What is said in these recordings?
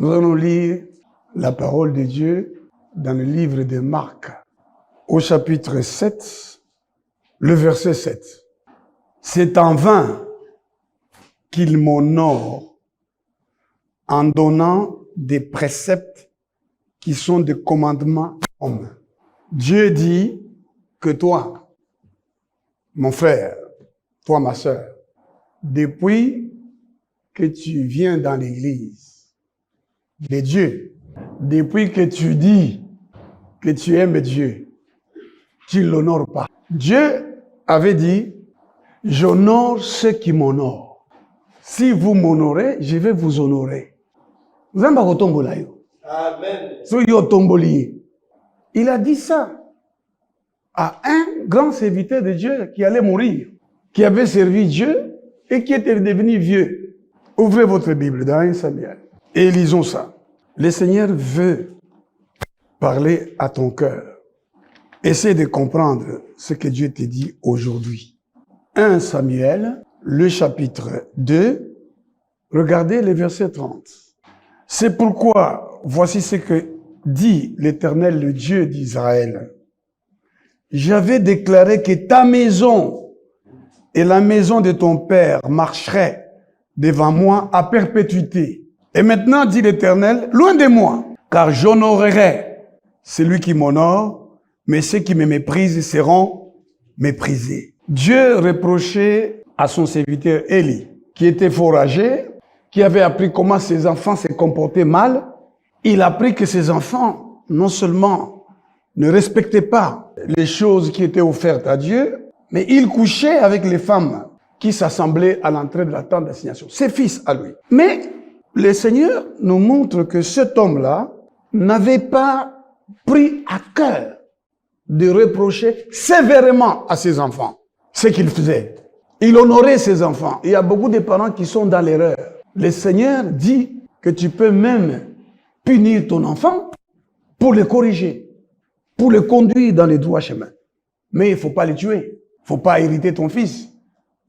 Nous allons lire la parole de Dieu dans le livre de Marc, au chapitre 7, le verset 7. C'est en vain qu'il m'honore en donnant des préceptes qui sont des commandements hommes. Dieu dit que toi, mon frère, toi, ma sœur, depuis que tu viens dans l'église de Dieu, depuis que tu dis que tu aimes Dieu, tu ne l'honores pas. Dieu avait dit, j'honore ceux qui m'honorent. Si vous m'honorez, je vais vous honorer. Vous n'avez pas retomber. Amen. Il a dit ça à un grand serviteur de Dieu qui allait mourir, qui avait servi Dieu et qui était devenu vieux. Ouvrez votre Bible dans 1 Samuel et lisons ça. Le Seigneur veut parler à ton cœur. Essaie de comprendre ce que Dieu te dit aujourd'hui. 1 Samuel, le chapitre 2, regardez le verset 30. C'est pourquoi, voici ce que dit l'Éternel, le Dieu d'Israël. J'avais déclaré que ta maison et la maison de ton père marcheraient devant moi à perpétuité. Et maintenant, dit l'Éternel, loin de moi, car j'honorerai celui qui m'honore, mais ceux qui me méprisent seront méprisés. Dieu reprochait à son serviteur Élie, qui était fort âgé, qui avait appris comment ses enfants se comportaient mal. Il a appris que ses enfants, non seulement ne respectaient pas les choses qui étaient offertes à Dieu, mais ils couchaient avec les femmes qui s'assemblaient à l'entrée de la tente d'assignation. Ses fils à lui. Mais le Seigneur nous montre que cet homme-là n'avait pas pris à cœur de reprocher sévèrement à ses enfants ce qu'il faisait. Il honorait ses enfants. Il y a beaucoup de parents qui sont dans l'erreur. Le Seigneur dit que tu peux même punir ton enfant pour le corriger, pour le conduire dans les droits chemins. Mais il ne faut pas les tuer. Il ne faut pas irriter ton fils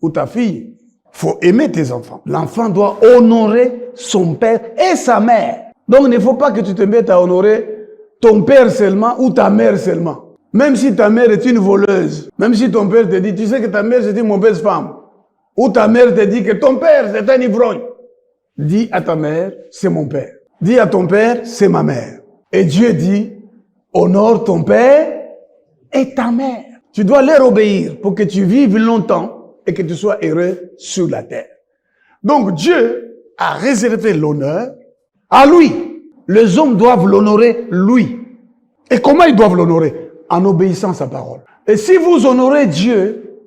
ou ta fille. Il faut aimer tes enfants. L'enfant doit honorer son père et sa mère. Donc il ne faut pas que tu te mettes à honorer ton père seulement ou ta mère seulement. Même si ta mère est une voleuse, même si ton père te dit, tu sais que ta mère c'est une mauvaise femme, ou ta mère te dit que ton père c'est un ivrogne, dis à ta mère, c'est mon père. Dis à ton père, c'est ma mère. Et Dieu dit, honore ton père et ta mère. Tu dois leur obéir pour que tu vives longtemps et que tu sois heureux sur la terre. Donc Dieu a réservé l'honneur à lui. Les hommes doivent l'honorer lui. Et comment ils doivent l'honorer? En obéissant à sa parole. Et si vous honorez Dieu,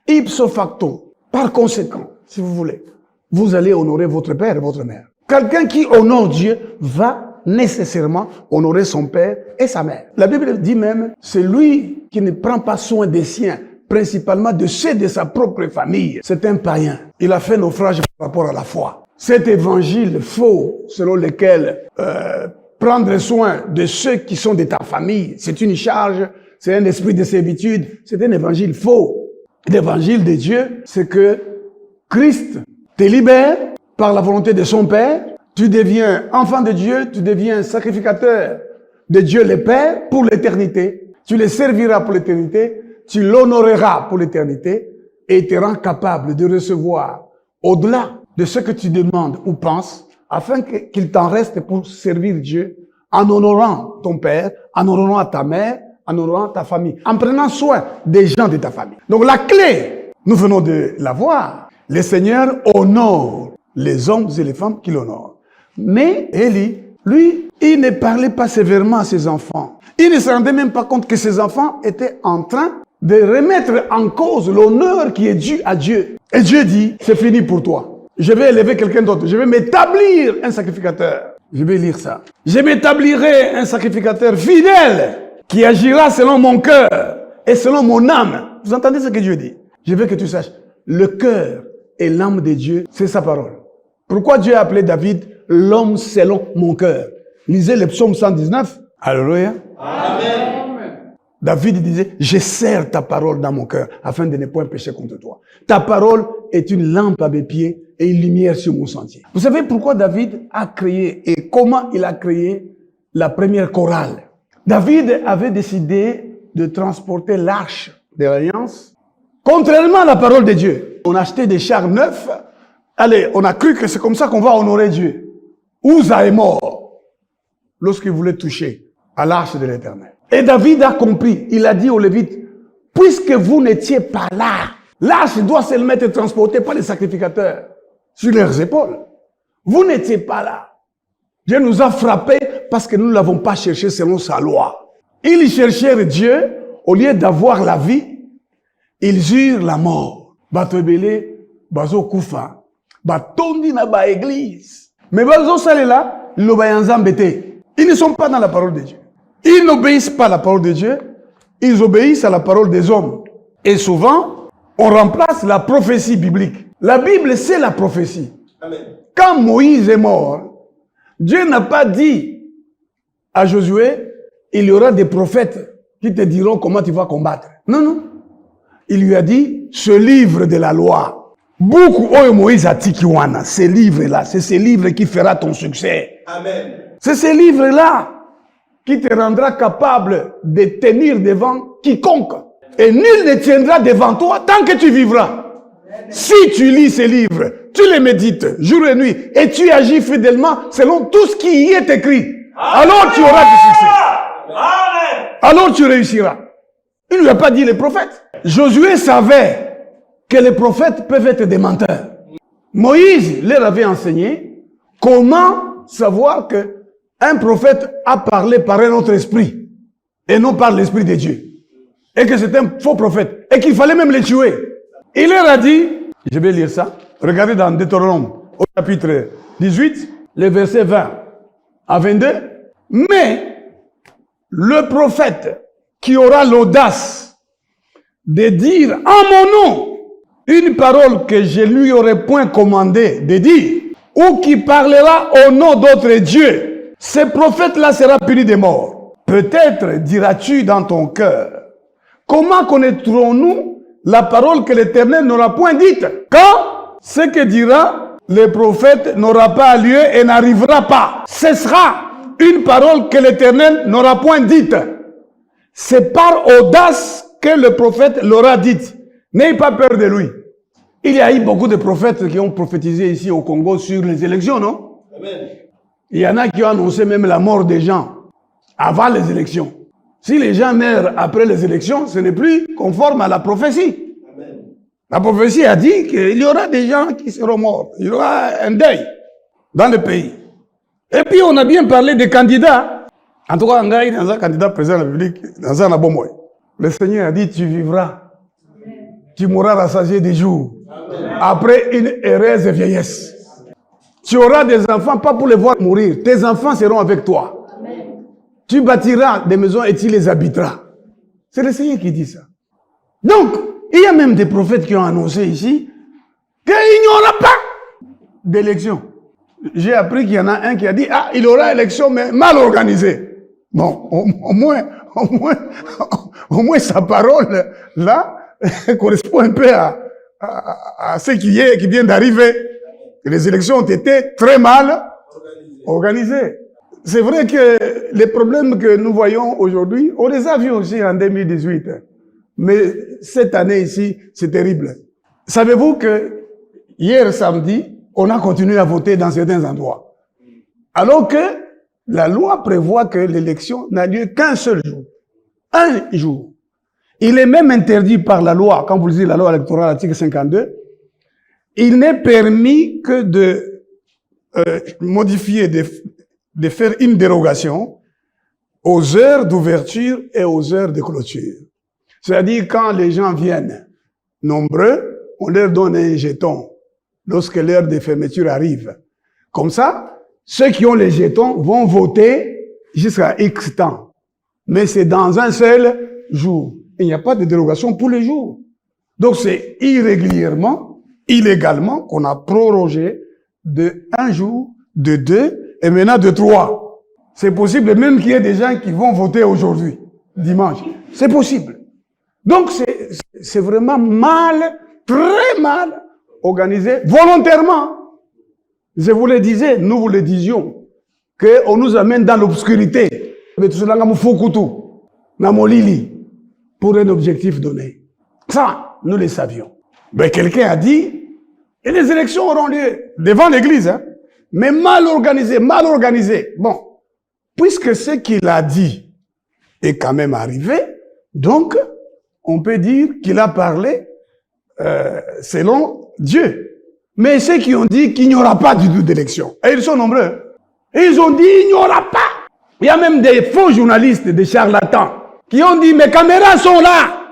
ipso facto, par conséquent, si vous voulez, vous allez honorer votre père et votre mère. Quelqu'un qui honore Dieu va nécessairement honorer son père et sa mère. La Bible dit même, c'est lui qui ne prend pas soin des siens, principalement de ceux de sa propre famille. C'est un païen. Il a fait naufrage par rapport à la foi. Cet évangile faux, selon lequel prendre soin de ceux qui sont de ta famille, c'est une charge, c'est un esprit de servitude, c'est un évangile faux. L'évangile de Dieu, c'est que Christ te libère par la volonté de son Père, tu deviens enfant de Dieu, tu deviens sacrificateur de Dieu le Père pour l'éternité, tu le serviras pour l'éternité, tu l'honoreras pour l'éternité et te rends capable de recevoir au-delà de ce que tu demandes ou penses, afin qu'il t'en reste pour servir Dieu en honorant ton père, en honorant ta mère, en honorant ta famille, en prenant soin des gens de ta famille. Donc la clé, nous venons de la voir. Le Seigneur honore les hommes et les femmes qu'il honore. Mais Élie, lui, il ne parlait pas sévèrement à ses enfants. Il ne se rendait même pas compte que ses enfants étaient en train de remettre en cause l'honneur qui est dû à Dieu. Et Dieu dit, c'est fini pour toi. Je vais élever quelqu'un d'autre. Je vais m'établir un sacrificateur. Je vais lire ça. Je m'établirai un sacrificateur fidèle qui agira selon mon cœur et selon mon âme. Vous entendez ce que Dieu dit? Je veux que tu saches. Le cœur et l'âme de Dieu, c'est sa parole. Pourquoi Dieu a appelé David l'homme selon mon cœur? Lisez le psaume 119. Alléluia. Amen. David disait, je serre ta parole dans mon cœur afin de ne point pécher contre toi. Ta parole est une lampe à mes pieds et une lumière sur mon sentier. Vous savez pourquoi David a créé et comment il a créé la première chorale? David avait décidé de transporter l'arche de l'alliance contrairement à la parole de Dieu. On a acheté des chars neufs. Allez, on a cru que c'est comme ça qu'on va honorer Dieu. Uza est mort lorsqu'il voulait toucher à l'arche de l'Éternel. Et David a compris. Il a dit aux Lévites, puisque vous n'étiez pas là, l'arche doit seulement être transportée par les sacrificateurs sur leurs épaules. Vous n'étiez pas là. Dieu nous a frappés parce que nous ne l'avons pas cherché selon sa loi. Ils cherchèrent Dieu, au lieu d'avoir la vie, ils eurent la mort. Batobele, bazo kufa, batondi na ba église. Mais bazo salela, l'obayanzambete. Ils ne sont pas dans la parole de Dieu. Ils n'obéissent pas à la parole de Dieu, ils obéissent à la parole des hommes. Et souvent, on remplace la prophétie biblique. La Bible, c'est la prophétie. Amen. Quand Moïse est mort, Dieu n'a pas dit à Josué, il y aura des prophètes qui te diront comment tu vas combattre. Non, non. Il lui a dit, ce livre de la loi, beaucoup, Moïse a tikiwana, ce livre-là, c'est ce livre qui fera ton succès. Amen. C'est ce livre-là qui te rendra capable de tenir devant quiconque. Et nul ne tiendra devant toi tant que tu vivras. Si tu lis ces livres, tu les médites jour et nuit, et tu agis fidèlement selon tout ce qui y est écrit, alors tu auras du succès. Alors tu réussiras. Il ne lui a pas dit les prophètes. Josué savait que les prophètes peuvent être des menteurs. Moïse leur avait enseigné comment savoir que un prophète a parlé par un autre esprit et non par l'esprit de Dieu. Et que c'est un faux prophète. Et qu'il fallait même les tuer. Il leur a dit, je vais lire ça, regardez dans Deutéronome, au chapitre 18, les versets 20 à 22. Mais le prophète qui aura l'audace de dire en mon nom une parole que je lui aurais point commandé de dire, ou qui parlera au nom d'autres dieux, ce prophète-là sera puni de mort. Peut-être diras-tu dans ton cœur, comment connaîtrons-nous la parole que l'Éternel n'aura point dite? Quand ce que dira le prophète n'aura pas lieu et n'arrivera pas. Ce sera une parole que l'Éternel n'aura point dite. C'est par audace que le prophète l'aura dite. N'ayez pas peur de lui. Il y a eu beaucoup de prophètes qui ont prophétisé ici au Congo sur les élections, non? Amen. Il y en a qui ont annoncé même la mort des gens avant les élections. Si les gens meurent après les élections, ce n'est plus conforme à la prophétie. Amen. La prophétie a dit qu'il y aura des gens qui seront morts. Il y aura un deuil dans le pays. Et puis on a bien parlé des candidats. En tout cas, il y a un candidat président de la République, dans un abomoy. Le Seigneur a dit, tu vivras. Amen. Tu mourras rassasié des jours. Amen. Après une heureuse vieillesse. Tu auras des enfants, pas pour les voir mourir. Tes enfants seront avec toi. Amen. Tu bâtiras des maisons et tu les habiteras. C'est le Seigneur qui dit ça. Donc, il y a même des prophètes qui ont annoncé ici qu'il n'y aura pas d'élection. J'ai appris qu'il y en a un qui a dit, ah, il y aura élection, mais mal organisée. Bon, au moins sa parole, là, correspond un peu à ce qui vient d'arriver. Les élections ont été très mal organisées. C'est vrai que les problèmes que nous voyons aujourd'hui, on les a vus aussi en 2018. Mais cette année ici, c'est terrible. Savez-vous que hier samedi, on a continué à voter dans certains endroits. Alors que la loi prévoit que l'élection n'a lieu qu'un seul jour. Un jour. Il est même interdit par la loi, quand vous lisez la loi électorale, article 52, il n'est permis que de modifier, de faire une dérogation aux heures d'ouverture et aux heures de clôture. C'est-à-dire, quand les gens viennent nombreux, on leur donne un jeton lorsque l'heure de fermeture arrive. Comme ça, ceux qui ont les jetons vont voter jusqu'à X temps. Mais c'est dans un seul jour. Il n'y a pas de dérogation pour les jours. Donc c'est irrégulièrement, illégalement qu'on a prorogé de 1 jour, de 2 et maintenant de 3. C'est possible même qu'il y ait des gens qui vont voter aujourd'hui. dimanche. C'est possible. Donc, c'est vraiment mal, très mal organisé, volontairement. Je vous le disais, nous vous le disions, qu'on nous amène dans l'obscurité. Pour un objectif donné. Ça, nous le savions. Mais quelqu'un a dit, et les élections auront lieu devant l'église, hein, mais mal organisé, mal organisé. Bon, puisque ce qu'il a dit est quand même arrivé, donc, on peut dire qu'il a parlé selon Dieu. Mais ceux qui ont dit qu'il n'y aura pas du tout d'élection, et ils sont nombreux, et ils ont dit qu'il n'y aura pas. Il y a même des faux journalistes, des charlatans, qui ont dit, mes caméras sont là,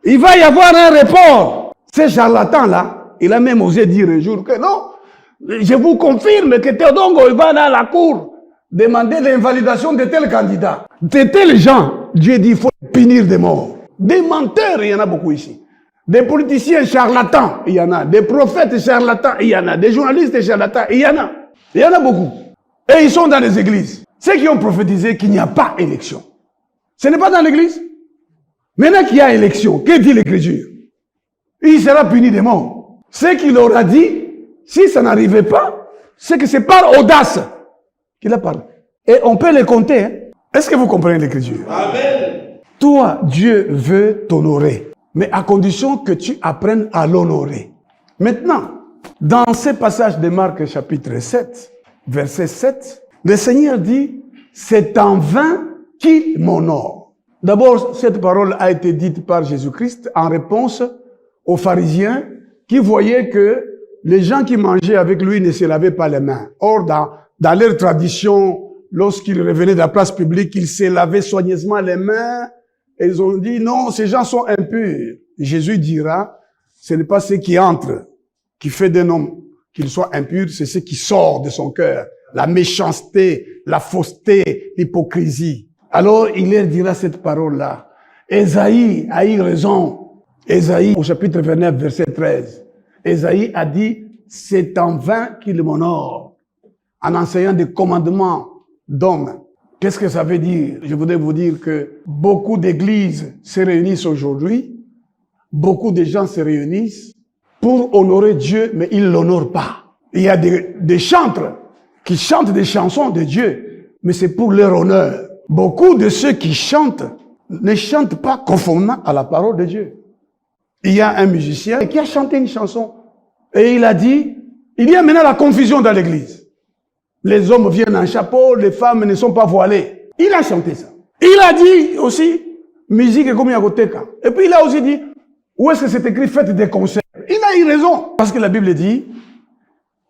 il va y avoir un report. Ces charlatans-là, il a même osé dire un jour que non, je vous confirme que Théodongo, il va dans la cour demander l'invalidation de tel candidat. De tels gens, Dieu dit, il faut punir des morts. Des menteurs, il y en a beaucoup ici. Des politiciens charlatans, il y en a. Des prophètes charlatans, il y en a. Des journalistes charlatans, il y en a. Il y en a beaucoup. Et ils sont dans les églises. Ceux qui ont prophétisé qu'il n'y a pas élection. Ce n'est pas dans l'église. Maintenant qu'il y a élection, que dit l'Écriture? Il sera puni des morts. Ce qu'il aura dit, si ça n'arrivait pas, c'est que c'est par audace qu'il a parlé. Et on peut les compter. Hein? Est-ce que vous comprenez l'Écriture? Amen. Toi, Dieu veut t'honorer, mais à condition que tu apprennes à l'honorer. Maintenant, dans ce passage de Marc chapitre 7, verset 7, le Seigneur dit, c'est en vain qu'il m'honore. D'abord, cette parole a été dite par Jésus-Christ en réponse aux pharisiens qui voyaient que les gens qui mangeaient avec lui ne se lavaient pas les mains. Or, dans leur tradition, lorsqu'ils revenaient de la place publique, ils se lavaient soigneusement les mains. Et ils ont dit, non, ces gens sont impurs. Jésus dira, ce n'est pas ce qui entre, qui fait d'un homme qu'il soit impur, c'est ce qui sort de son cœur. La méchanceté, la fausseté, l'hypocrisie. Alors, il leur dira cette parole-là. Ésaïe a eu raison. Ésaïe, au chapitre 29, verset 13. Ésaïe a dit, c'est en vain qu'il m'honore, en enseignant des commandements d'hommes. Qu'est-ce que ça veut dire? Je voudrais vous dire que beaucoup d'églises se réunissent aujourd'hui, beaucoup de gens se réunissent pour honorer Dieu, mais ils ne l'honorent pas. Il y a des chantres qui chantent des chansons de Dieu, mais c'est pour leur honneur. Beaucoup de ceux qui chantent ne chantent pas conformément à la parole de Dieu. Il y a un musicien qui a chanté une chanson et il a dit, il y a maintenant la confusion dans l'église. Les hommes viennent en chapeau, les femmes ne sont pas voilées. Il a chanté ça. Il a dit aussi, musique comme Yagoteka. Et puis il a aussi dit, où est-ce que c'est écrit, faites des concerts? Il a eu raison. Parce que la Bible dit,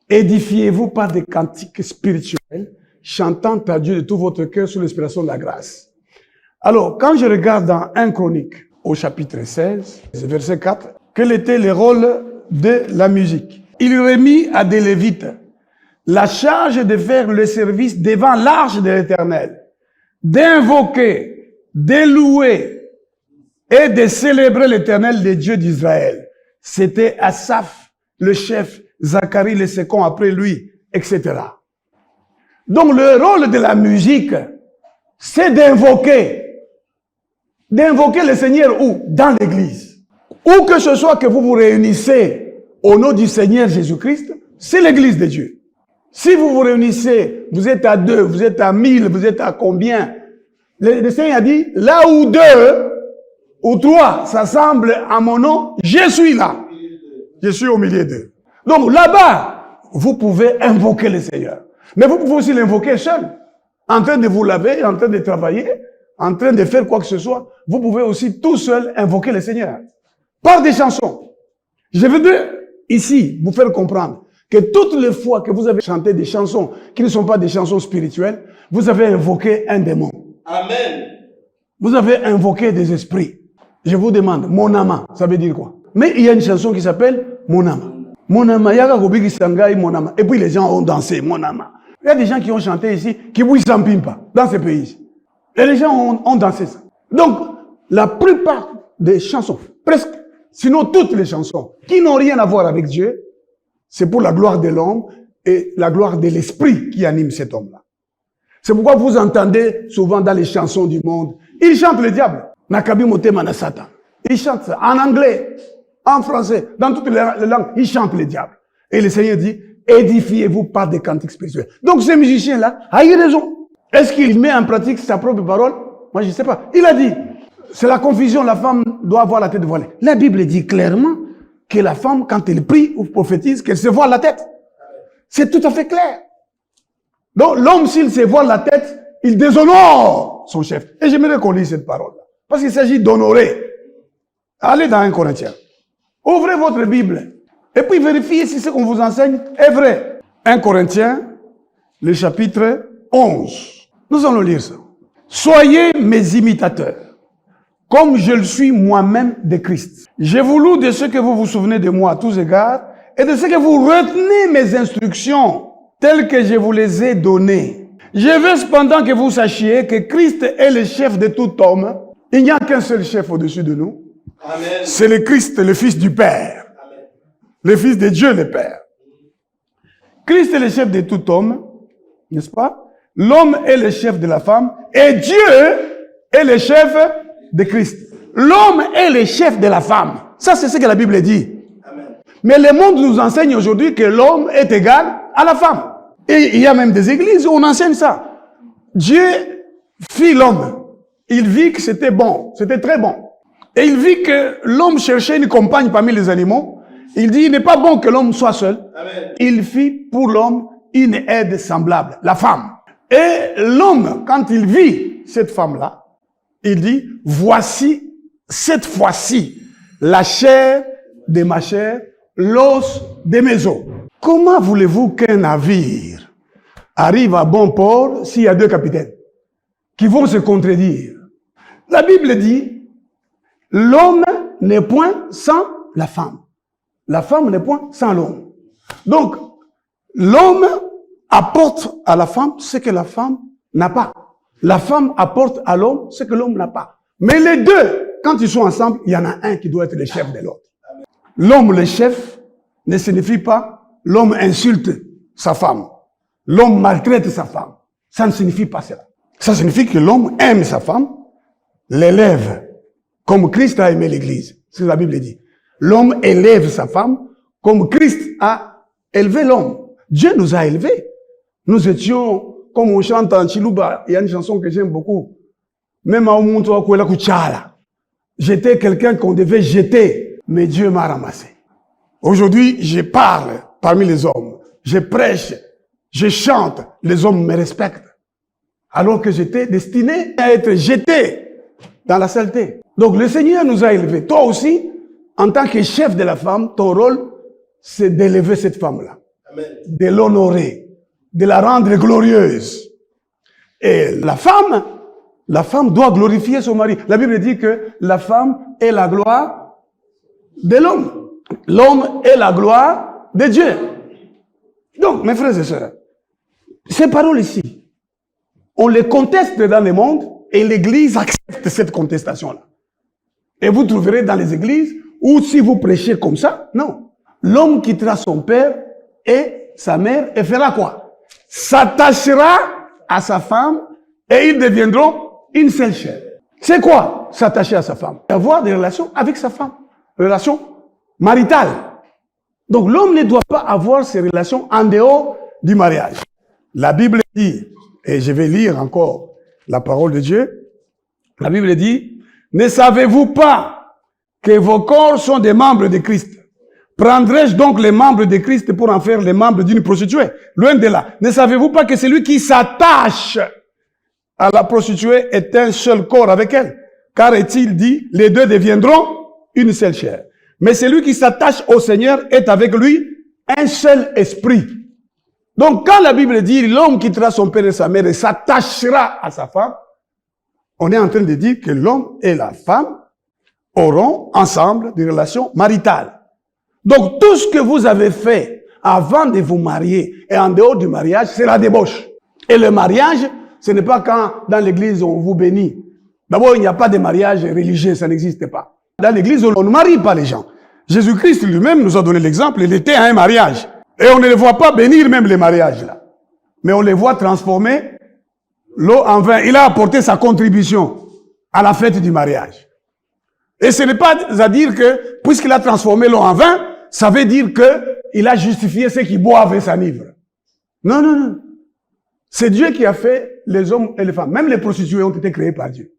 édifiez-vous par des cantiques spirituels, chantant à Dieu de tout votre cœur sous l'inspiration de la grâce. Alors, quand je regarde dans 1 Chronique, au chapitre 16, verset 4, quel était le rôle de la musique? Il remit à des Lévites la charge de faire le service devant l'arche de l'Éternel, d'invoquer, de louer et de célébrer l'Éternel, le Dieu d'Israël. C'était Asaph, le chef, Zacharie, le second après lui, etc. Donc le rôle de la musique, c'est d'invoquer le Seigneur où? Dans l'église. Où que ce soit que vous vous réunissez au nom du Seigneur Jésus-Christ, c'est l'église de Dieu. Si vous vous réunissez, vous êtes à 2, vous êtes à 1000, vous êtes à combien? Le Seigneur a dit, là où 2 ou 3 s'assemblent à mon nom, je suis là. Je suis au milieu d'eux. Donc là-bas, vous pouvez invoquer le Seigneur. Mais vous pouvez aussi l'invoquer seul. En train de vous laver, en train de travailler, en train de faire quoi que ce soit. Vous pouvez aussi tout seul invoquer le Seigneur. Par des chansons. Je veux ici vous faire comprendre que toutes les fois que vous avez chanté des chansons qui ne sont pas des chansons spirituelles, vous avez invoqué un démon. Amen. Vous avez invoqué des esprits. Je vous demande, mon ama, ça veut dire quoi? Mais il y a une chanson qui s'appelle Mon ama. Mon ama, yaga gobiki sangai mon ama. Et puis les gens ont dansé Mon ama. Il y a des gens qui ont chanté ici, qui vous s'empiment pas, dans ces pays. Et les gens ont dansé ça. Donc, la plupart des chansons, presque, sinon toutes les chansons, qui n'ont rien à voir avec Dieu, c'est pour la gloire de l'homme et la gloire de l'esprit qui anime cet homme-là. C'est pourquoi vous entendez souvent dans les chansons du monde, Ils chantent le diable. Nakabi motema na Satan. Ils chantent ça en anglais, en français, dans toutes les langues. Ils chantent le diable. Et le Seigneur dit, édifiez-vous par des cantiques spirituels. Donc ce musicien-là a eu raison. Est-ce qu'il met en pratique sa propre parole? Moi, je ne sais pas. Il a dit, c'est la confusion, la femme doit avoir la tête voilée. La Bible dit clairement que la femme, quand elle prie ou prophétise, qu'elle se voile la tête. C'est tout à fait clair. Donc l'homme, s'il se voile la tête, il déshonore son chef. Et j'aimerais qu'on lise cette parole-là. Parce qu'il s'agit d'honorer. Allez dans 1 Corinthiens. Ouvrez votre Bible. Et puis vérifiez si ce qu'on vous enseigne est vrai. 1 Corinthiens, le chapitre 11. Nous allons lire ça. Soyez mes imitateurs, comme je le suis moi-même de Christ. Je vous loue de ce que vous vous souvenez de moi à tous égards, et de ce que vous retenez mes instructions, telles que je vous les ai données. Je veux cependant que vous sachiez que Christ est le chef de tout homme. Il n'y a qu'un seul chef au-dessus de nous. C'est le Christ, le Fils du Père. Amen. Le Fils de Dieu, le Père. Christ est le chef de tout homme, n'est-ce pas? L'homme est le chef de la femme et Dieu est le chef de Christ. L'homme est le chef de la femme. Ça, c'est ce que la Bible dit. Amen. Mais le monde nous enseigne aujourd'hui que l'homme est égal à la femme. Et il y a même des églises où on enseigne ça. Dieu fit l'homme. Il vit que c'était bon, c'était très bon. Et il vit que l'homme cherchait une compagne parmi les animaux. Il dit, il n'est pas bon que l'homme soit seul. Amen. Il fit pour l'homme une aide semblable, la femme. Et l'homme, quand il vit cette femme-là, il dit, voici, cette fois-ci, la chair de ma chair, l'os de mes os. Comment voulez-vous qu'un navire arrive à bon port s'il y a deux capitaines qui vont se contredire? La Bible dit, l'homme n'est point sans la femme. La femme n'est point sans l'homme. Donc, l'homme apporte à la femme ce que la femme n'a pas. La femme apporte à l'homme ce que l'homme n'a pas. Mais les deux, quand ils sont ensemble, il y en a un qui doit être le chef de l'autre. L'homme, le chef, ne signifie pas l'homme insulte sa femme. L'homme maltraite sa femme. Ça ne signifie pas cela. Ça signifie que l'homme aime sa femme, l'élève, comme Christ a aimé l'Église. C'est ce que la Bible dit. L'homme élève sa femme, comme Christ a élevé l'homme. Dieu nous a élevés. Nous étions, comme on chante en Chiluba, il y a une chanson que j'aime beaucoup. Même à Omuntoa Kwela Kuchala. J'étais quelqu'un qu'on devait jeter, mais Dieu m'a ramassé. Aujourd'hui, je parle parmi les hommes. Je prêche, je chante, les hommes me respectent. Alors que j'étais destiné à être jeté dans la saleté. Donc le Seigneur nous a élevés. Toi aussi, en tant que chef de la femme, ton rôle, c'est d'élever cette femme-là. De l'honorer, de la rendre glorieuse. Et la femme doit glorifier son mari. La Bible dit que la femme est la gloire de l'homme. L'homme est la gloire de Dieu. Donc, mes frères et sœurs, ces paroles ici, on les conteste dans le monde et l'Église accepte cette contestation-là. Et vous trouverez dans les églises où si vous prêchez comme ça, non. L'homme quittera son père et sa mère et fera quoi? S'attachera à sa femme et ils deviendront une seule chair. C'est quoi s'attacher à sa femme? Avoir des relations avec sa femme. Relations maritales. Donc l'homme ne doit pas avoir ces relations en dehors du mariage. La Bible dit, et je vais lire encore la parole de Dieu, la Bible dit, ne savez-vous pas que vos corps sont des membres de Christ? Prendrai-je donc les membres de Christ pour en faire les membres d'une prostituée? Loin de là. Ne savez-vous pas que celui qui s'attache à la prostituée est un seul corps avec elle? Car est-il dit, les deux deviendront une seule chair. Mais celui qui s'attache au Seigneur est avec lui un seul esprit. Donc quand la Bible dit, l'homme quittera son père et sa mère et s'attachera à sa femme, on est en train de dire que l'homme et la femme auront ensemble des relations maritales. Donc tout ce que vous avez fait avant de vous marier et en dehors du mariage, c'est la débauche. Et le mariage, ce n'est pas quand dans l'église on vous bénit. D'abord, il n'y a pas de mariage religieux, ça n'existe pas. Dans l'église, on ne marie pas les gens. Jésus-Christ lui-même nous a donné l'exemple, il était à un mariage. Et on ne les voit pas bénir même les mariages là. Mais on les voit transformer l'eau en vin. Il a apporté sa contribution. à la fête du mariage. Et ce n'est pas à dire que, puisqu'il a transformé l'eau en vin, ça veut dire qu'il a justifié ceux qui boivent et s'enivrent. Non, non, non. C'est Dieu qui a fait les hommes et les femmes. Même les prostituées ont été créées par Dieu.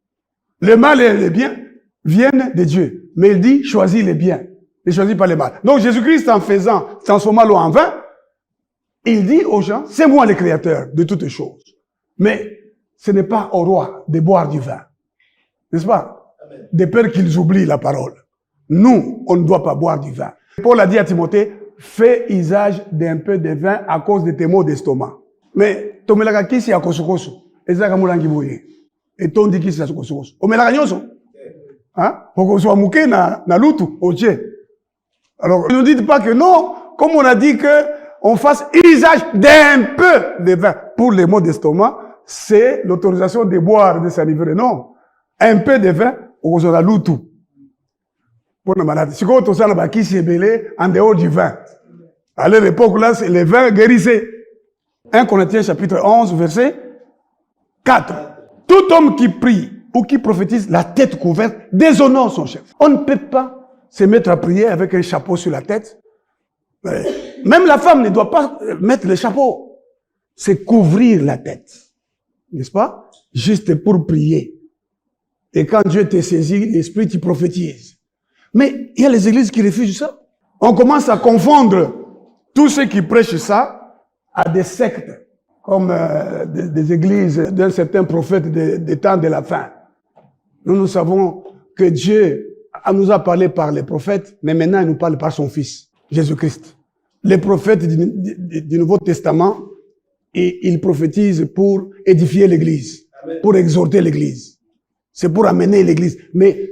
Le mal et les biens viennent de Dieu. Mais il dit, choisis les biens. Ne choisis pas les mal. Donc Jésus-Christ, en transformant l'eau en vin, il dit aux gens, c'est moi le créateur de toutes choses. Mais ce n'est pas au roi de boire du vin. N'est-ce pas? Amen. De peur qu'ils oublient la parole. Nous, on ne doit pas boire du vin. Paul a dit à Timothée, fais usage d'un peu de vin à cause de tes maux d'estomac. Mais, tomelaka kisi ya kosokoso. Ezaka mulangi boye. Et ton dit kisi ya kosokoso. Omelaka nyoso. Hein? Pour soit mouké na lutu, ok. Alors, ne nous dites pas que non, comme on a dit que on fasse usage d'un peu de vin pour les maux d'estomac, c'est l'autorisation de boire et de s'enivrer. Non. Un peu de vin, on a lutu. Pour les malades. Si on a un kisi ebele en dehors du vin. À l'époque, là, le vin guérissait. 1 Corinthiens chapitre 11, verset 4. Tout homme qui prie ou qui prophétise la tête couverte déshonore son chef. On ne peut pas se mettre à prier avec un chapeau sur la tête. Même la femme ne doit pas mettre le chapeau. C'est couvrir la tête. N'est-ce pas? Juste pour prier. Et quand Dieu te saisit, l'esprit, tu prophétises. Mais il y a les églises qui refusent ça. On commence à confondre tous ceux qui prêchent ça à des sectes, comme des églises d'un certain prophète des temps de la fin. Nous savons que Dieu nous a parlé par les prophètes, mais maintenant il nous parle par son Fils, Jésus-Christ. Les prophètes du Nouveau Testament, et ils prophétisent pour édifier l'Église, pour exhorter l'Église. C'est pour amener l'Église. Mais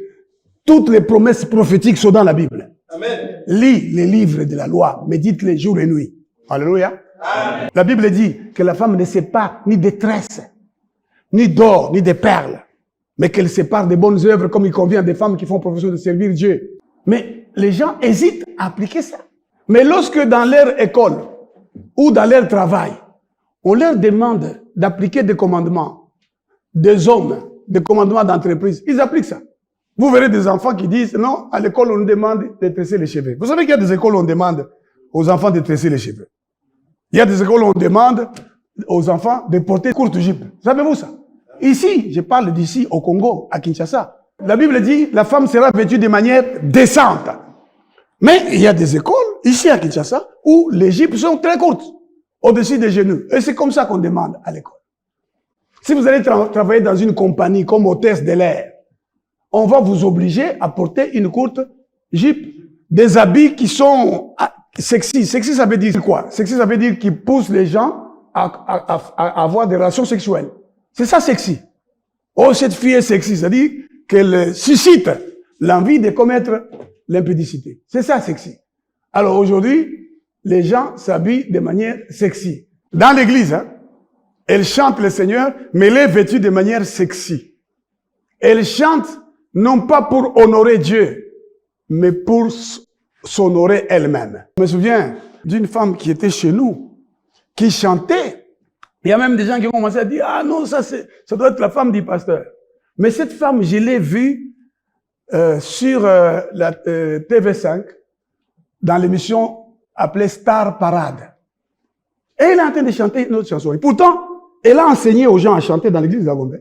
toutes les promesses prophétiques sont dans la Bible. Amen. Lis les livres de la loi, médite-les jour et nuit. Alléluia. Amen. La Bible dit que la femme ne sépare ni des tresses, ni d'or, ni des perles, mais qu'elle sépare des bonnes œuvres comme il convient des femmes qui font profession de servir Dieu. Mais les gens hésitent à appliquer ça. Mais lorsque dans leur école ou dans leur travail, on leur demande d'appliquer des commandements des hommes, des commandements d'entreprise, ils appliquent ça. Vous verrez des enfants qui disent, non, à l'école on nous demande de tresser les cheveux. Vous savez qu'il y a des écoles où on demande aux enfants de tresser les cheveux. Il y a des écoles où on demande aux enfants de porter courte jupe. Savez-vous ça? Ici, je parle d'ici au Congo, à Kinshasa. La Bible dit, la femme sera vêtue de manière décente. Mais il y a des écoles, ici à Kinshasa, où les jupes sont très courtes, au-dessus des genoux. Et c'est comme ça qu'on demande à l'école. Si vous allez travailler dans une compagnie comme hôtesse de l'air, on va vous obliger à porter une courte jupe. Des habits qui sont sexy. Sexy, ça veut dire quoi? Sexy, ça veut dire qu'ils poussent les gens à avoir des relations sexuelles. C'est ça, sexy. Oh, cette fille est sexy. C'est-à-dire qu'elle suscite l'envie de commettre l'impudicité. C'est ça, sexy. Alors aujourd'hui, les gens s'habillent de manière sexy. Dans l'église, hein, elle chante le Seigneur, mais elle est vêtue de manière sexy. Elle chante non pas pour honorer Dieu, mais pour s'honorer elle-même. Je me souviens d'une femme qui était chez nous, qui chantait. Il y a même des gens qui ont commencé à dire, ah non, ça doit être la femme du pasteur. Mais cette femme, je l'ai vue sur la TV5, dans l'émission appelée Star Parade. Et elle est en train de chanter une autre chanson. Et pourtant, elle a enseigné aux gens à chanter dans l'église de la Gombe.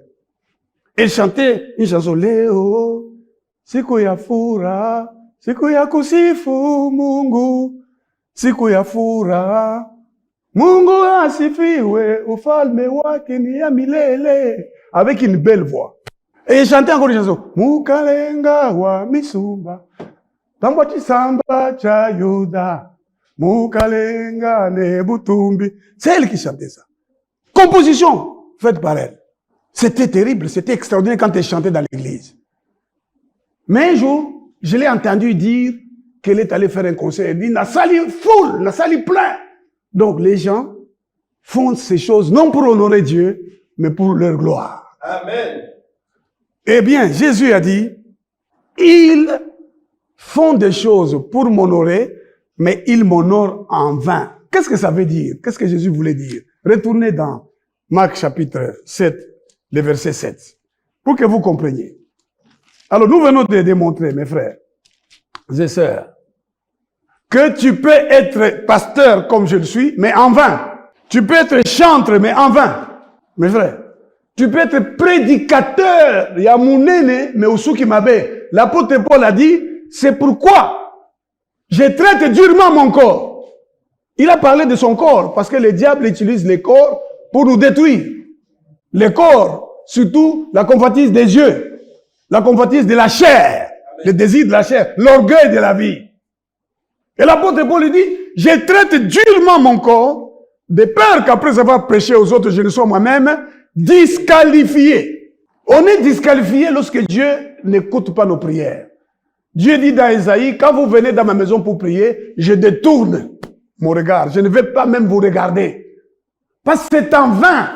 Elle chantait une chanson, Léo, siku ya furaha, siku ya kusifu Mungu, siku ya furaha, Mungu asifiwe, ufalme wake ni ya milele, avec une belle voix. Et elle chantait encore une chanson, Mukalenga wa misumba, Tamba chisamba cha Yuda, Mukalenga ne butumbi. C'est elle qui chantait ça. Composition faite par elle. C'était terrible, c'était extraordinaire quand elle chantait dans l'église. Mais un jour, je l'ai entendu dire qu'elle est allée faire un concert. Elle dit, n'a sali full, n'a sali plein. Donc les gens font ces choses non pour honorer Dieu, mais pour leur gloire. Amen. Eh bien, Jésus a dit, ils font des choses pour m'honorer, mais ils m'honorent en vain. Qu'est-ce que ça veut dire? Qu'est-ce que Jésus voulait dire? Retournez dans Marc chapitre 7, le verset 7, pour que vous compreniez. Alors, nous venons de démontrer, mes frères et sœurs, que tu peux être pasteur comme je le suis, mais en vain. Tu peux être chantre, mais en vain, mes frères. Tu peux être prédicateur. Il y a Mounene, mais Oussouki Mabé. L'apôtre Paul a dit, c'est pourquoi je traite durement mon corps. Il a parlé de son corps, parce que le diable utilise les corps pour nous détruire. Les corps, surtout la convoitise des yeux, la convoitise de la chair, le désir de la chair, l'orgueil de la vie. Et l'apôtre Paul lui dit, je traite durement mon corps, de peur qu'après avoir prêché aux autres, je ne sois moi-même disqualifié. On est disqualifié lorsque Dieu n'écoute pas nos prières. Dieu dit dans Isaïe, quand vous venez dans ma maison pour prier, je détourne mon regard. Je ne vais pas même vous regarder. Parce que c'est en vain.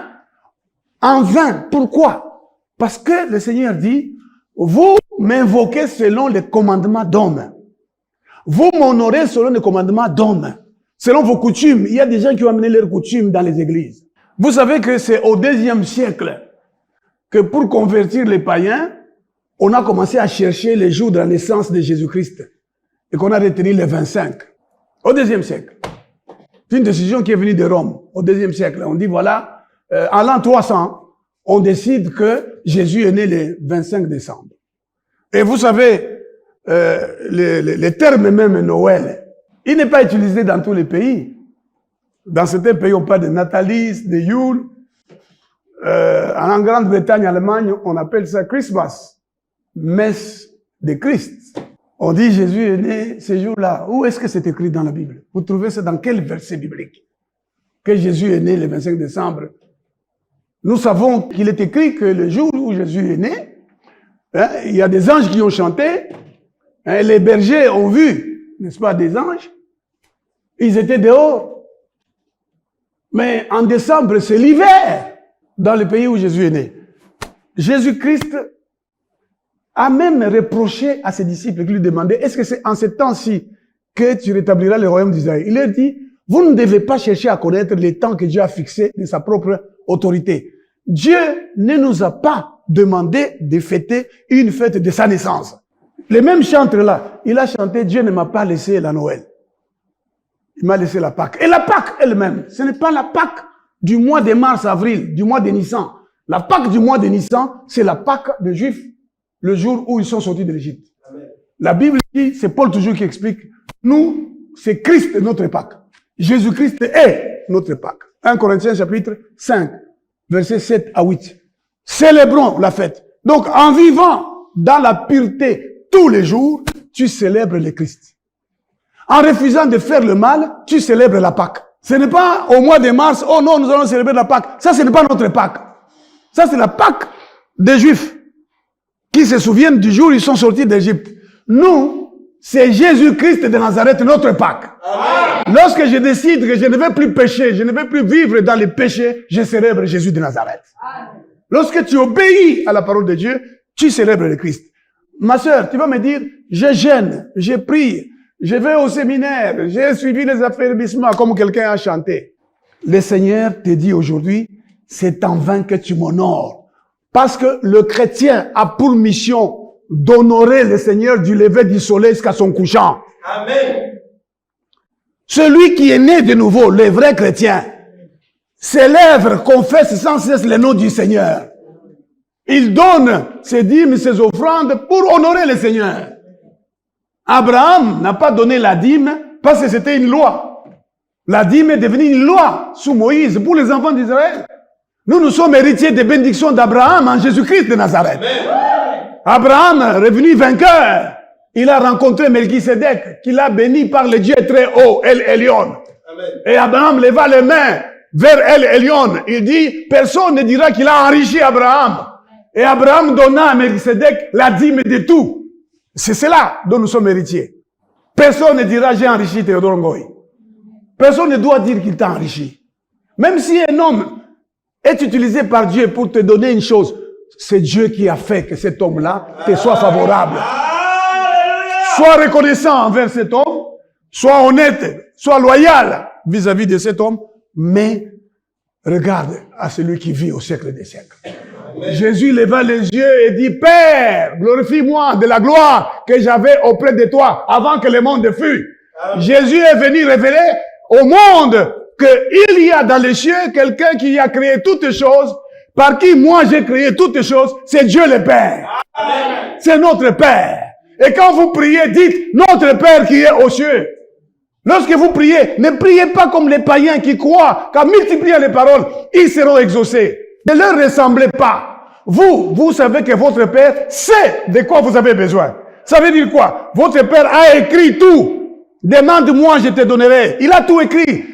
En vain. Pourquoi? Parce que le Seigneur dit, vous m'invoquez selon les commandements d'hommes. Vous m'honorez selon les commandements d'hommes. Selon vos coutumes. Il y a des gens qui ont amené leurs coutumes dans les églises. Vous savez que c'est au IIe siècle que pour convertir les païens, on a commencé à chercher les jours de la naissance de Jésus-Christ. Et qu'on a retenu les 25. Au IIe siècle. C'est une décision qui est venue de Rome. Au IIe siècle. On dit voilà, en l'an 300, on décide que Jésus est né le 25 décembre. Et vous savez, le terme même Noël, il n'est pas utilisé dans tous les pays. Dans certains pays, on parle de Natalis, de Yule. En Grande-Bretagne, Allemagne, on appelle ça Christmas. Messe de Christ. On dit Jésus est né ce jour-là. Où est-ce que c'est écrit dans la Bible? Vous trouvez ça dans quel verset biblique? Que Jésus est né le 25 décembre. Nous savons qu'il est écrit que le jour où Jésus est né, il y a des anges qui ont chanté. Les bergers ont vu, n'est-ce pas, des anges. Ils étaient dehors. Mais en décembre, c'est l'hiver dans le pays où Jésus est né. Jésus-Christ a même reproché à ses disciples qui lui demandaient, est-ce que c'est en ce temps-ci que tu rétabliras le royaume d'Israël? Il leur dit, vous ne devez pas chercher à connaître les temps que Dieu a fixés de sa propre autorité. Dieu ne nous a pas demandé de fêter une fête de sa naissance. Le même chantre-là, il a chanté, Dieu ne m'a pas laissé la Noël. Il m'a laissé la Pâque. Et la Pâque elle-même, ce n'est pas la Pâque du mois de mars-avril, du mois de Nissan. La Pâque du mois de Nissan, c'est la Pâque des Juifs, le jour où ils sont sortis de l'Égypte. La Bible dit, c'est Paul toujours qui explique, nous, c'est Christ notre Pâque. Jésus-Christ est notre Pâque. 1 Corinthiens chapitre 5, versets 7 à 8. Célébrons la fête. Donc, en vivant dans la pureté tous les jours, tu célèbres le Christ. En refusant de faire le mal, tu célèbres la Pâque. Ce n'est pas au mois de mars, oh non, nous allons célébrer la Pâque. Ça, ce n'est pas notre Pâque. Ça, c'est la Pâque des Juifs qui se souviennent du jour où ils sont sortis d'Égypte. Nous, c'est Jésus-Christ de Nazareth, notre Pâque. Amen. Lorsque je décide que je ne vais plus pécher, je ne vais plus vivre dans les péchés, je célèbre Jésus de Nazareth. Amen. Lorsque tu obéis à la parole de Dieu, tu célèbres le Christ. Ma sœur, tu vas me dire, je jeûne, je prie, je vais au séminaire, j'ai suivi les affermissements comme quelqu'un a chanté. Le Seigneur te dit aujourd'hui, c'est en vain que tu m'honores. Parce que le chrétien a pour mission d'honorer le Seigneur du lever du soleil jusqu'à son couchant. Amen. Celui qui est né de nouveau, le vrai chrétien, ses lèvres confessent sans cesse le nom du Seigneur. Il donne ses dîmes, ses offrandes pour honorer le Seigneur. Abraham n'a pas donné la dîme parce que c'était une loi. La dîme est devenue une loi sous Moïse pour les enfants d'Israël. Nous sommes héritiers des bénédictions d'Abraham en Jésus-Christ de Nazareth. Amen. Abraham, revenu vainqueur, il a rencontré Melchisedec, qu'il a béni par le Dieu très haut, El Elyon. Et Abraham leva les mains vers El Elyon. Il dit, personne ne dira qu'il a enrichi Abraham. Et Abraham donna à Melchisedec la dîme de tout. C'est cela dont nous sommes héritiers. Personne ne dira, j'ai enrichi Théodore Ngoï. Personne ne doit dire qu'il t'a enrichi. Même si un homme est utilisé par Dieu pour te donner une chose, c'est Dieu qui a fait que cet homme-là te soit favorable. Sois reconnaissant envers cet homme, sois honnête, sois loyal vis-à-vis de cet homme, mais regarde à celui qui vit au siècle des siècles. Jésus leva les yeux et dit, Père, glorifie-moi de la gloire que j'avais auprès de toi avant que le monde fût. Jésus est venu révéler au monde qu'il y a dans les cieux quelqu'un qui a créé toutes choses, par qui moi j'ai créé toutes choses, c'est Dieu le Père. C'est notre Père. Et quand vous priez, dites, notre Père qui est aux cieux. Lorsque vous priez, ne priez pas comme les païens qui croient qu'en multipliant les paroles, ils seront exaucés. Ne leur ressemblez pas. Vous savez que votre Père sait de quoi vous avez besoin. Ça veut dire quoi? Votre Père a écrit tout. Demande-moi, je te donnerai. Il a tout écrit.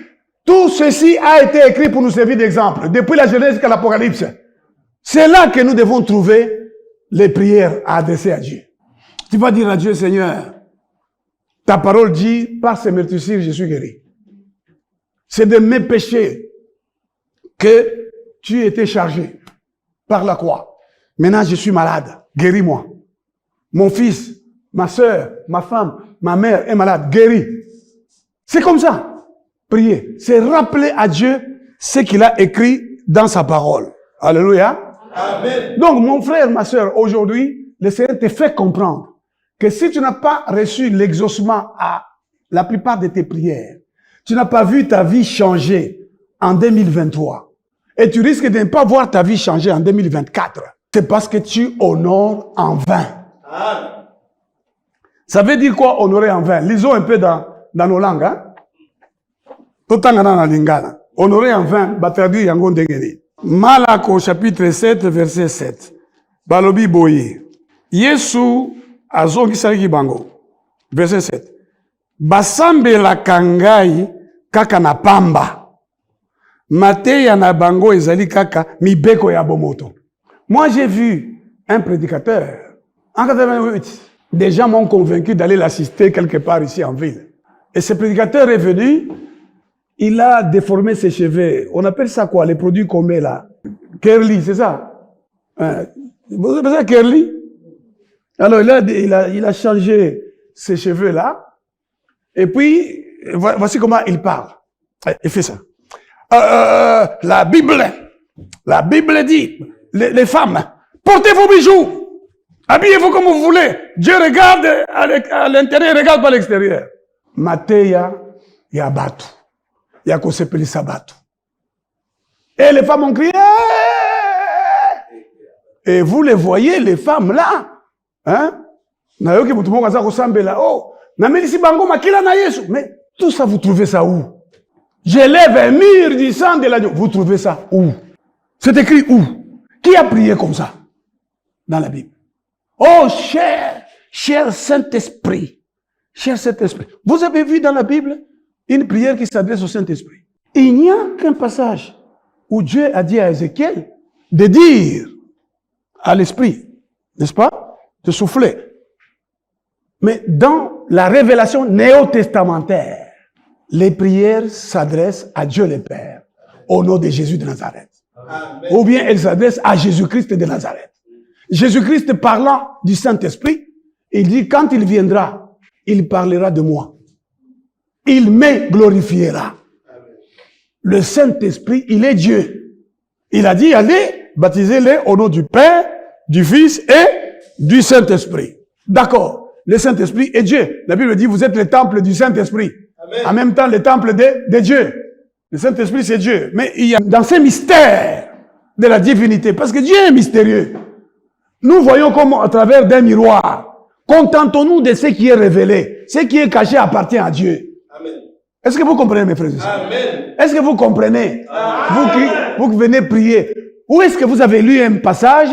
Tout ceci a été écrit pour nous servir d'exemple, depuis la Genèse jusqu'à l'Apocalypse. C'est là que nous devons trouver les prières à adresser à Dieu. Tu vas dire à Dieu, Seigneur, ta parole dit, par ces meurtrissures, je suis guéri. C'est de mes péchés que tu étais chargé par la croix. Maintenant, je suis malade. Guéris-moi. Mon fils, ma soeur, ma femme, ma mère est malade. Guéris. C'est comme ça. Prier. C'est rappeler à Dieu ce qu'il a écrit dans sa parole. Alléluia. Amen. Donc, mon frère, ma soeur, aujourd'hui, le Seigneur te fait comprendre que si tu n'as pas reçu l'exaucement à la plupart de tes prières, tu n'as pas vu ta vie changer en 2023, et tu risques de ne pas voir ta vie changer en 2024, c'est parce que tu honores en vain. Ça veut dire quoi, honorer en vain? Lisons un peu dans nos langues. Hein? Honorer en vain, va traduire yango ndengeni. Malako chapitre 7, verset 7. Balobi boye. Yesu azongisaki bango. Verset 7. Basambela kangai kaka na pamba. Mateya na bango ezali kaka mibeko ya bomoto. Moi j'ai vu un prédicateur en 88. Des gens m'ont convaincu d'aller l'assister quelque part ici en ville. Et ce prédicateur est venu, il a déformé ses cheveux. On appelle ça quoi, les produits qu'on met là? Curly, c'est ça? Vous appelez ça curly? Alors il a changé ses cheveux là. Et puis, voici comment il parle. Il fait ça. La Bible dit, les femmes, portez vos bijoux. Habillez-vous comme vous voulez. Dieu regarde à l'intérieur, regarde pas à l'extérieur. Mateya yabatu. Yakosepeli sabatu. Et les femmes ont crié. Et vous les voyez, les femmes là. Hein? Mais tout ça, vous trouvez ça où? J'élève un mur du sang de l'agneau. Vous trouvez ça où? C'est écrit où? Qui a prié comme ça? Dans la Bible. Oh, cher Saint-Esprit. Cher Saint-Esprit. Vous avez vu dans la Bible une prière qui s'adresse au Saint-Esprit. Il n'y a qu'un passage où Dieu a dit à Ézéchiel de dire à l'Esprit, n'est-ce pas, de souffler. Mais dans la révélation néo-testamentaire, les prières s'adressent à Dieu le Père, au nom de Jésus de Nazareth. Amen. Ou bien elles s'adressent à Jésus-Christ de Nazareth. Jésus-Christ parlant du Saint-Esprit, il dit, quand il viendra, il parlera de moi. Il me glorifiera. Le Saint-Esprit, il est Dieu. Il a dit, allez, baptisez-les au nom du Père, du Fils et du Saint-Esprit. D'accord. Le Saint-Esprit est Dieu. La Bible dit, vous êtes le temple du Saint-Esprit. Amen. En même temps, le temple de Dieu. Le Saint-Esprit, c'est Dieu. Mais il y a dans ces mystères de la divinité, parce que Dieu est mystérieux. Nous voyons comme à travers d'un miroir. Contentons-nous de ce qui est révélé. Ce qui est caché appartient à Dieu. Amen. Est-ce que vous comprenez, mes frères et sœurs? Amen. Est-ce que vous comprenez? Vous qui venez prier. Où est-ce que vous avez lu un passage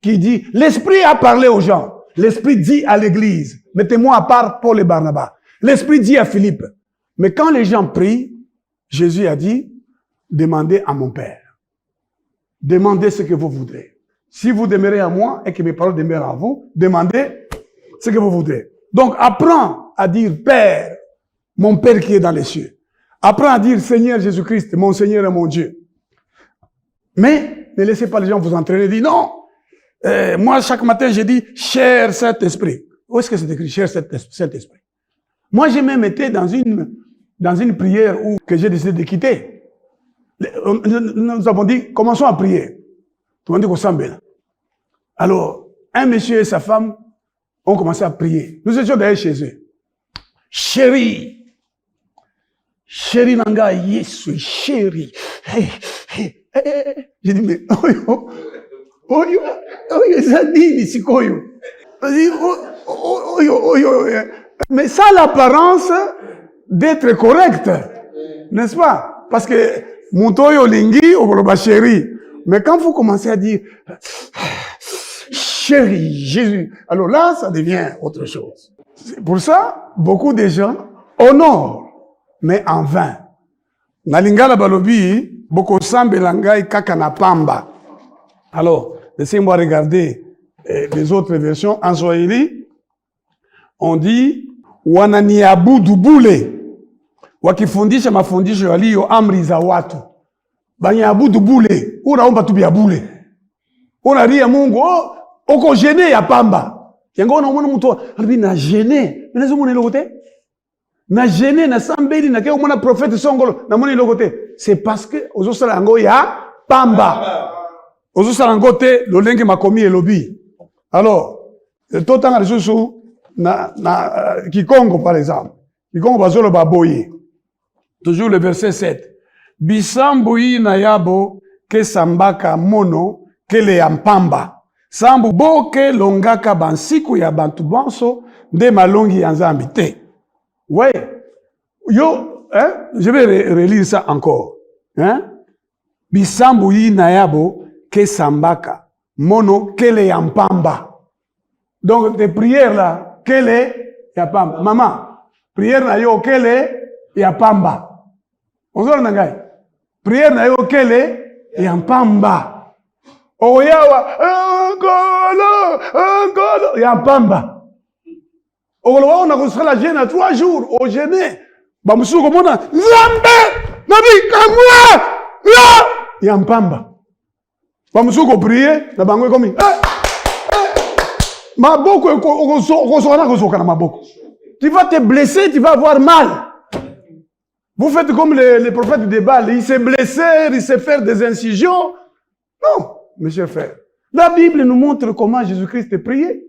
qui dit, l'Esprit a parlé aux gens. L'Esprit dit à l'Église, mettez-moi à part Paul et Barnabas. L'Esprit dit à Philippe. Mais quand les gens prient, Jésus a dit, demandez à mon Père. Demandez ce que vous voudrez. Si vous demeurez à moi et que mes paroles demeurent en vous, demandez ce que vous voudrez. Donc, apprends à dire Père, mon Père qui est dans les cieux. Apprends à dire Seigneur Jésus-Christ, mon Seigneur et mon Dieu. Mais ne laissez pas les gens vous entraîner et dire non. Moi, chaque matin, j'ai dit cher Saint-Esprit. Où est-ce que c'est écrit cher Saint-Esprit? Moi, j'ai même été dans une prière que j'ai décidé de quitter. Nous avons dit, commençons à prier. Tout le monde dit qu'on s'embête. Alors, un monsieur et sa femme ont commencé à prier. Nous étions d'ailleurs chez eux. Chérie Nanga, Yesu, chérie. J'ai dit, mais, mais ça a l'apparence d'être correct, n'est-ce pas? Parce que, Montoyo Lingi, ou chérie. Mais quand vous commencez à dire, chérie, Jésus, alors là, ça devient autre chose. C'est pour ça, beaucoup de gens honorent, mais en vain. Na lingala balobi, boko sambe langai kaka na pamba. Alors, laissez-moi regarder les autres versions. En Swahili, on dit, wananiabudu bule. Wakifundisha mafundisho yaliyo amri za watu. Banyabudu bule. Unaomba tu bia bule. Unaria Mungu, oko gêné ya pamba. Yango na mwana mtu alibi na gêné. Menazo mwana lokote? Na gêné na sambeli na keo mwana prophète songolo na mwana lokote. C'est parce que ozo sala yango ya pamba. Ozo sala yango te lolenge makomi elobi. Alors, totanga lisusu na Kikongo par exemple. Kikongo bazolo baboye. Toujours le verset 7. Bisambu na yabo ke sambaka mono kele ya mpamba. Sambu boke longaka bansiku ya bantu bonso nde malongi ya nzambi te. Ouais. Yo, je vais relire ça encore. Bisambu na yabo ke sambaka mono kele ya mpamba. Donc tes prières là, kele ya pamba. Maman, prière na yo kele ya pamba. Onzora nangai. Prière na yo kele ya mpamba. Oyawa, Angolo, ya mpamba. Olowa on a reçu la gêne à 3 jours, au gêné. Ba musuko mona, Nzambe, nabi kamwa, ya mpamba. Ba musuko prier, na bango komi. Maboko okosoka na maboko. Tu vas te blesser, tu vas avoir mal. Vous faites comme les prophètes de Baal, il s'est blessé, il s'est fait des incisions. Non, mes chers frères. La Bible nous montre comment Jésus-Christ priait.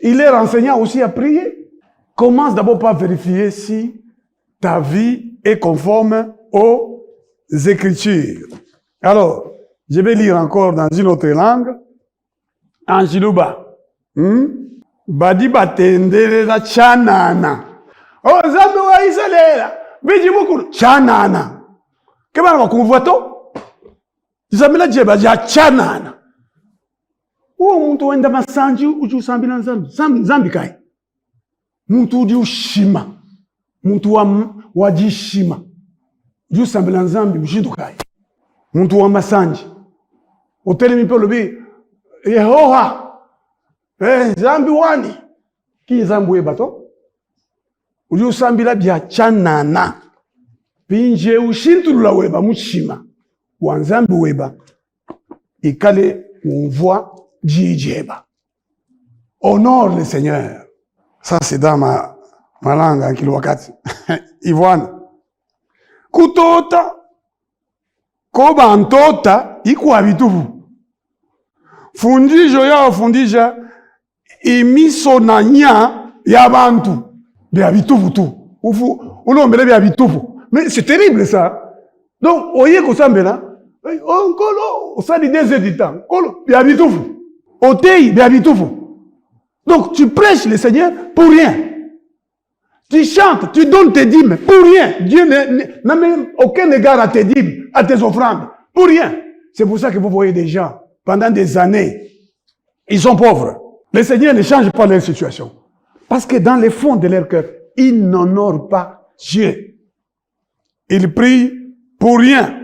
Il est enseignant aussi à prier. Commence d'abord par vérifier si ta vie est conforme aux Écritures. Alors, je vais lire encore dans une autre langue. En Chiluba. Badi batendere la chanana. Oh, Zambe wa Israël. Biji mukuru chanana. Kema na kumvuato? Zamela jeba ja chanana. Uo muntu wenda masanji uju sambi na zambi kai. Muntu udi ushima. Muntu wajishima. Uju sambi na zambi mshindu kai. Muntu wa masanji. Hoteli mipelo bi Yehoha. Zambi wani. Ki zambi weba to? Uju sambi la bia chanana. Pinje ushintulula weba mushima. Wanzambi weba. Ikale unvoa jijeba. Honore le Seigneur. Ça c'est dans ma langue en kilowakati. Ivoine. Kutota. Koba antota. Iku habituvu. Fundijo ya fundija. Imiso na nya ya bantu. Bia bituvu tu. Ulombele bia bituvu. Mais c'est terrible ça. Donc, oye kosambela. Kolo, au sein des 2 heures du temps. Kolo, bia bituvu. Otei, bia bituvu. Donc, tu prêches le Seigneur pour rien. Tu chantes, tu donnes tes dîmes pour rien. Dieu n'a même aucun égard à tes dîmes, à tes offrandes. Pour rien. C'est pour ça que vous voyez des gens, pendant des années, ils sont pauvres. Le Seigneur ne change pas leur situation. Parce que dans le fond de leur cœur, ils n'honorent pas Dieu. Ils prient pour rien.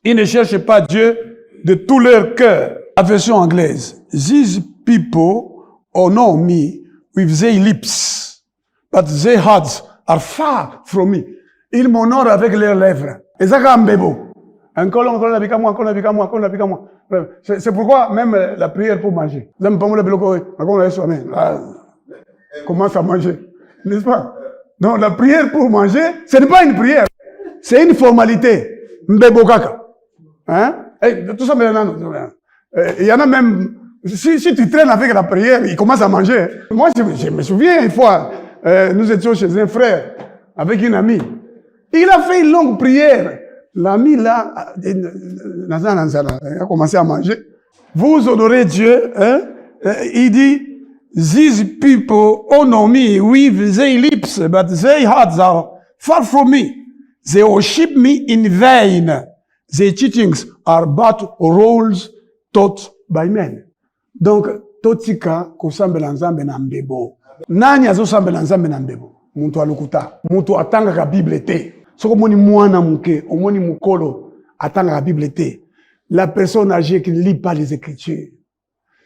Ils ne cherchent pas Dieu de tout leur cœur. La version anglaise. These people honor me with their lips, but their hearts are far from me. Ils m'honorent avec leurs lèvres. Et ça comme bébé. C'est pourquoi même la prière pour manger. Commence à manger. N'est-ce pas? Donc la prière pour manger, ce n'est pas une prière. C'est une formalité. Mbebo kaka. Hein? Tout ça, il y en a même, si tu traînes avec la prière, il commence à manger. Moi, je me souviens une fois, nous étions chez un frère, avec une amie. Il a fait une longue prière. L'ami là, il a commencé à manger. Vous honorez Dieu, hein? Il dit, these people honor me with their lips, but their hearts are far from me. They worship me in vain. Their teachings are but rules taught by men. Donc, totika kusambela nzambe na mbebo. Nani azosambela nzambe na mbebo? Muntu alukuta. Muntu atanga Bible te. Soko moni mwana muke, omoni mukolo atanga Bible te. La personne âgée qui ne lit pas les Écritures.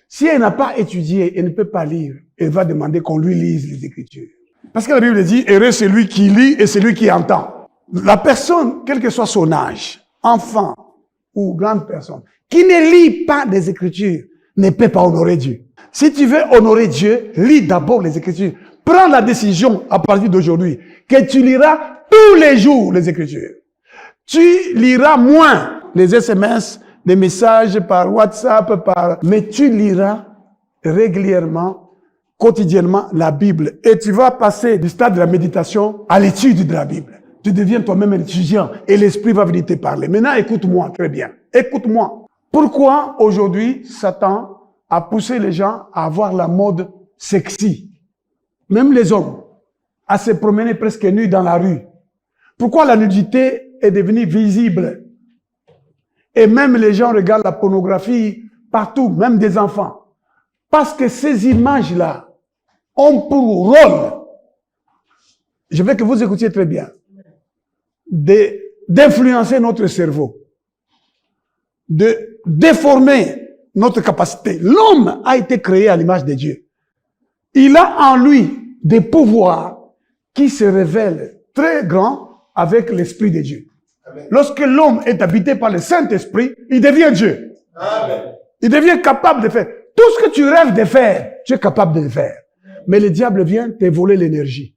Si elle n'a pas étudié, elle ne peut pas lire. Elle va demander qu'on lui lise les Écritures. Parce que la Bible dit, heureux celui qui lit et celui qui entend. La personne, quel que soit son âge, enfant ou grande personne, qui ne lit pas les Écritures, ne peut pas honorer Dieu. Si tu veux honorer Dieu, lis d'abord les Écritures. Prends la décision à partir d'aujourd'hui que tu liras tous les jours les Écritures. Tu liras moins les SMS, les messages par WhatsApp, mais tu liras régulièrement, quotidiennement la Bible. Et tu vas passer du stade de la méditation à l'étude de la Bible. Tu deviens toi-même un étudiant et l'Esprit va venir te parler. Maintenant, écoute-moi très bien. Écoute-moi. Pourquoi aujourd'hui Satan a poussé les gens à avoir la mode sexy, même les hommes, à se promener presque nus dans la rue? Pourquoi la nudité est devenue visible? Et même les gens regardent la pornographie partout, même des enfants. Parce que ces images-là ont pour rôle, je veux que vous écoutiez très bien, d'influencer notre cerveau, de déformer notre capacité. L'homme a été créé à l'image de Dieu. Il a en lui des pouvoirs qui se révèlent très grands avec l'Esprit de Dieu. Amen. Lorsque l'homme est habité par le Saint-Esprit, il devient Dieu. Amen. Il devient capable de faire. Tout ce que tu rêves de faire, tu es capable de le faire. Mais le diable vient te voler l'énergie.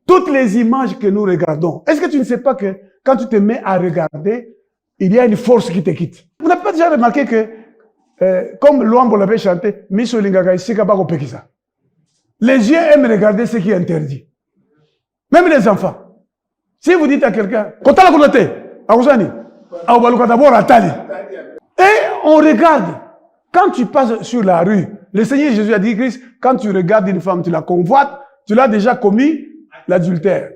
Toutes les images que nous regardons, est-ce que tu ne sais pas que quand tu te mets à regarder, il y a une force qui te quitte? Vous n'avez pas déjà remarqué que, comme Luambo l'avait chanté, les yeux aiment regarder ce qui est interdit. Même les enfants. Si vous dites à quelqu'un, et on regarde. Quand tu passes sur la rue, le Seigneur Jésus a dit, Christ, quand tu regardes une femme, tu la convoites, tu l'as déjà commis l'adultère.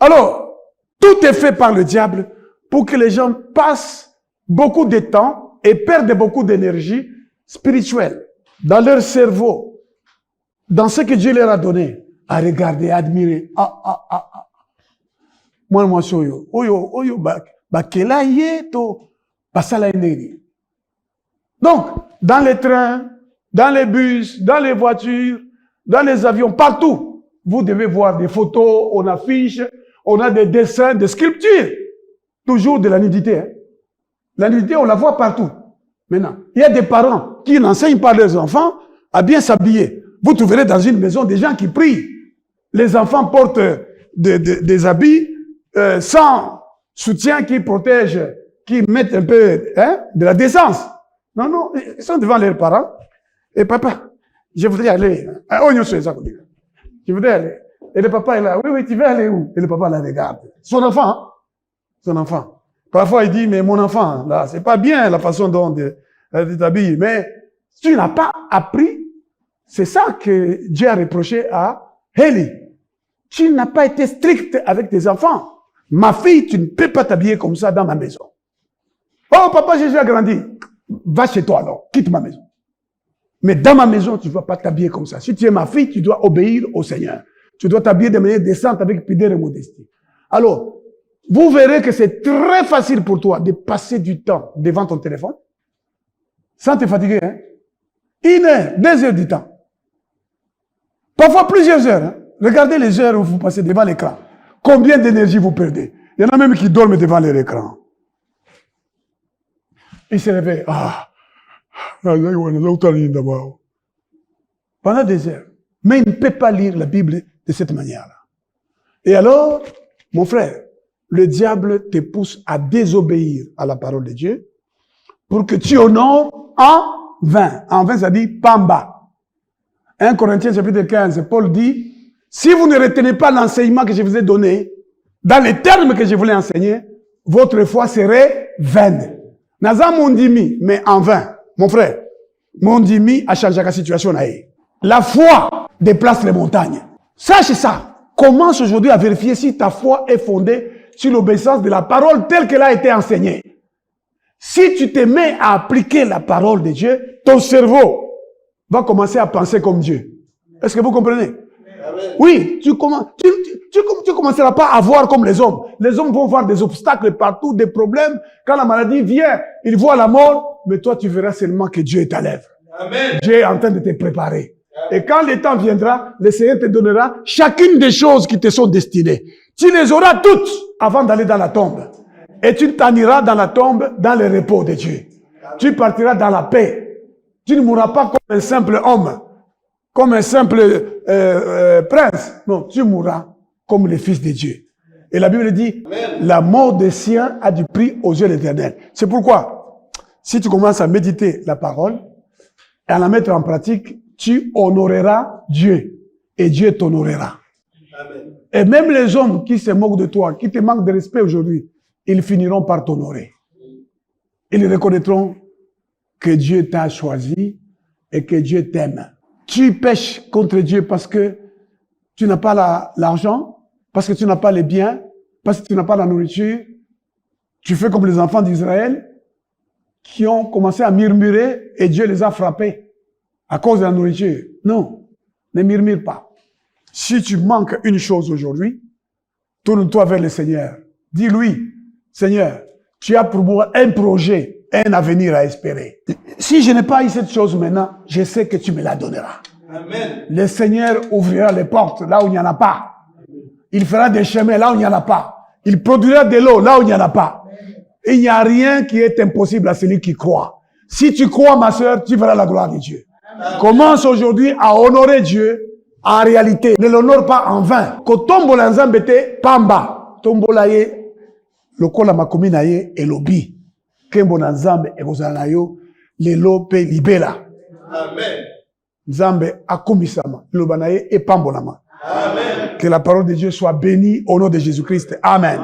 Alors, tout est fait par le diable pour que les gens passent beaucoup de temps et perdent beaucoup d'énergie spirituelle dans leur cerveau, dans ce que Dieu leur a donné, à regarder, à admirer. Moi, soyo, bakela yeto, basala eneri. Donc, dans les trains, dans les bus, dans les voitures, dans les avions, partout, vous devez voir des photos, on affiche, on a des dessins, des sculptures. Toujours de la nudité. Hein. La nudité, on la voit partout. Maintenant, il y a des parents qui n'enseignent pas leurs enfants à bien s'habiller. Vous trouverez dans une maison des gens qui prient. Les enfants portent des habits sans soutien qui protègent, qui mettent un peu de la décence. Non, non, ils sont devant leurs parents. Et papa, je voudrais aller. Je voudrais aller. Et le papa est là. Oui, tu veux aller où? Et le papa la regarde. Son enfant, hein? Son enfant. Parfois, il dit, mais mon enfant, là, c'est pas bien la façon dont tu t'habilles. Mais tu n'as pas appris. C'est ça que Dieu a reproché à Élie. Tu n'as pas été strict avec tes enfants. Ma fille, tu ne peux pas t'habiller comme ça dans ma maison. Oh, papa, Jésus a grandi. Va chez toi alors, quitte ma maison. Mais dans ma maison, tu ne vas pas t'habiller comme ça. Si tu es ma fille, tu dois obéir au Seigneur. Tu dois t'habiller de manière décente avec pudeur et modestie. Alors, vous verrez que c'est très facile pour toi de passer du temps devant ton téléphone, sans te fatiguer. Hein? 1 heure, 2 heures du temps. Parfois plusieurs heures. Hein? Regardez les heures où vous passez devant l'écran. Combien d'énergie vous perdez? Il y en a même qui dorment devant leur écran. Il se réveille. Pendant des heures. Mais il ne peut pas lire la Bible de cette manière-là. Et alors, mon frère, le diable te pousse à désobéir à la parole de Dieu pour que tu honores en vain. En vain, ça dit pamba. 1 Corinthiens chapitre 15, Paul dit, si vous ne retenez pas l'enseignement que je vous ai donné, dans les termes que je voulais enseigner, votre foi serait vaine. Naza mondimi, mais en vain. Mon frère, mondimi a changé la situation. La foi déplace les montagnes. Sache ça. Commence aujourd'hui à vérifier si ta foi est fondée sur l'obéissance de la parole telle qu'elle a été enseignée. Si tu te mets à appliquer la parole de Dieu, ton cerveau va commencer à penser comme Dieu. Est-ce que vous comprenez? Oui, tu commenceras pas à voir comme les hommes. Les hommes vont voir des obstacles partout, des problèmes. Quand la maladie vient, ils voient la mort, mais toi tu verras seulement que Dieu est à l'œuvre. Dieu est en train de te préparer. Et quand le temps viendra, le Seigneur te donnera chacune des choses qui te sont destinées. Tu les auras toutes avant d'aller dans la tombe. Et tu t'en iras dans la tombe, dans le repos de Dieu. Tu partiras dans la paix. Tu ne mourras pas comme un simple homme, comme un simple prince. Non, tu mourras comme le Fils de Dieu. Et la Bible dit, la mort des siens a du prix aux yeux de l'Éternel. C'est pourquoi, si tu commences à méditer la parole et à la mettre en pratique, tu honoreras Dieu et Dieu t'honorera. Et même les hommes qui se moquent de toi, qui te manquent de respect aujourd'hui, ils finiront par t'honorer. Ils reconnaîtront que Dieu t'a choisi et que Dieu t'aime. Tu pêches contre Dieu parce que tu n'as pas l'argent, parce que tu n'as pas les biens, parce que tu n'as pas la nourriture. Tu fais comme les enfants d'Israël qui ont commencé à murmurer et Dieu les a frappés à cause de la nourriture. Non, ne murmure pas. Si tu manques une chose aujourd'hui, tourne-toi vers le Seigneur. Dis-lui, Seigneur, tu as pour moi un projet, un avenir à espérer. Si je n'ai pas eu cette chose maintenant, je sais que tu me la donneras. Amen. Le Seigneur ouvrira les portes là où il n'y en a pas. Il fera des chemins là où il n'y en a pas. Il produira de l'eau là où il n'y en a pas. Et il n'y a rien qui est impossible à celui qui croit. Si tu crois, ma sœur, tu verras la gloire de Dieu. Amen. Commence aujourd'hui à honorer Dieu. En réalité, ne l'honore pas en vain. Ko tombola nzambete pamba. Tombola ye lokola makomi na ye elobi. Kembo na nzambe ekozala na yo lelo pe libela. Amen. Nzambe akumisama. Loba na ye epambolama. Amen. Que la parole de Dieu soit bénie au nom de Jésus-Christ. Amen.